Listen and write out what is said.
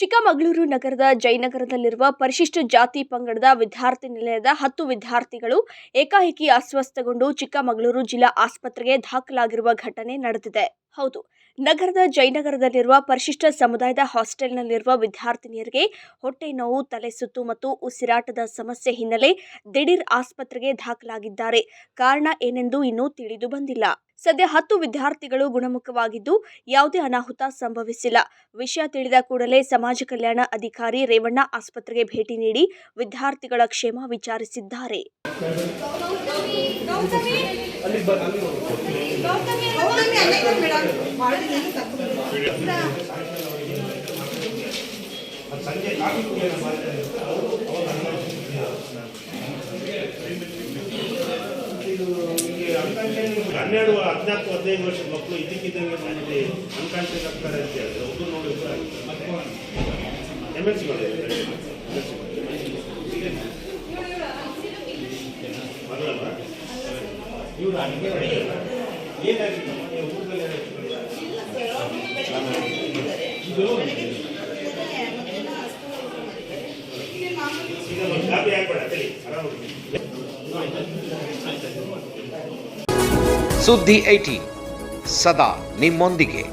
ಚಿಕ್ಕಮಗಳೂರು ನಗರದ ಜಯನಗರದಲ್ಲಿರುವ ಪರಿಶಿಷ್ಟ ಜಾತಿ ಪಂಗಡದ ವಿದ್ಯಾರ್ಥಿ ನಿಲಯದ 10 ವಿದ್ಯಾರ್ಥಿಗಳು ಏಕಾಏಕಿ ಅಸ್ವಸ್ಥಗೊಂಡು ಚಿಕ್ಕಮಗಳೂರು ಜಿಲ್ಲಾ ಆಸ್ಪತ್ರೆಗೆ ದಾಖಲಾಗಿರುವ ಘಟನೆ ನಡೆದಿದೆ. ಹೌದು, ನಗರದ ಜಯನಗರದಲ್ಲಿರುವ ಪರಿಶಿಷ್ಟ ಸಮುದಾಯದ ಹಾಸ್ಟೆಲ್ನಲ್ಲಿರುವ ವಿದ್ಯಾರ್ಥಿನಿಯರಿಗೆ ಹೊಟ್ಟೆ ನೋವು, ತಲೆ ಸುತ್ತು ಮತ್ತು ಉಸಿರಾಟದ ಸಮಸ್ಯೆ ಹಿನ್ನೆಲೆ ದಿಢೀರ್ ಆಸ್ಪತ್ರೆಗೆ ದಾಖಲಾಗಿದ್ದಾರೆ. ಕಾರಣ ಏನೆಂದು ಇನ್ನೂ ತಿಳಿದು ಬಂದಿಲ್ಲ. ಸದ್ಯ 10 ವಿದ್ಯಾರ್ಥಿಗಳು ಗುಣಮುಖವಾಗಿದ್ದು ಯಾವುದೇ ಅನಾಹುತ ಸಂಭವಿಸಿಲ್ಲ. ವಿಷಯ ತಿಳಿದ ಕೂಡಲೇ ಸಮಾಜ ಕಲ್ಯಾಣ ಅಧಿಕಾರಿ ರೇವಣ್ಣ ಆಸ್ಪತ್ರೆಗೆ ಭೇಟಿ ನೀಡಿ ವಿದ್ಯಾರ್ಥಿಗಳ ಕ್ಷೇಮ ವಿಚಾರಿಸಿದ್ದಾರೆ. ಹನ್ನೆರಡು 14-15 ವರ್ಷದ ಮಕ್ಕಳು ಇದಕ್ಕಿದ್ದಂಗೆ ಮಾಡಿದೆ ಅನ್ಕಾನ್ಷಿಯಸ್ ಆಗ್ತಾರೆ ಅಂತ ಹೇಳಿದ್ರೆ ಒಬ್ಬರು ನೋಡಿ MNC ಬರಲ್ಲ ಇವರು ಏನಾಗಿದೆ ಇದು ಗಾಬರಿ ಆಗ್ಬೇಡ ಆರಾಮ. ಸುದ್ದಿ 18 ಸದಾ ನಿಮ್ಮೊಂದಿಗೆ.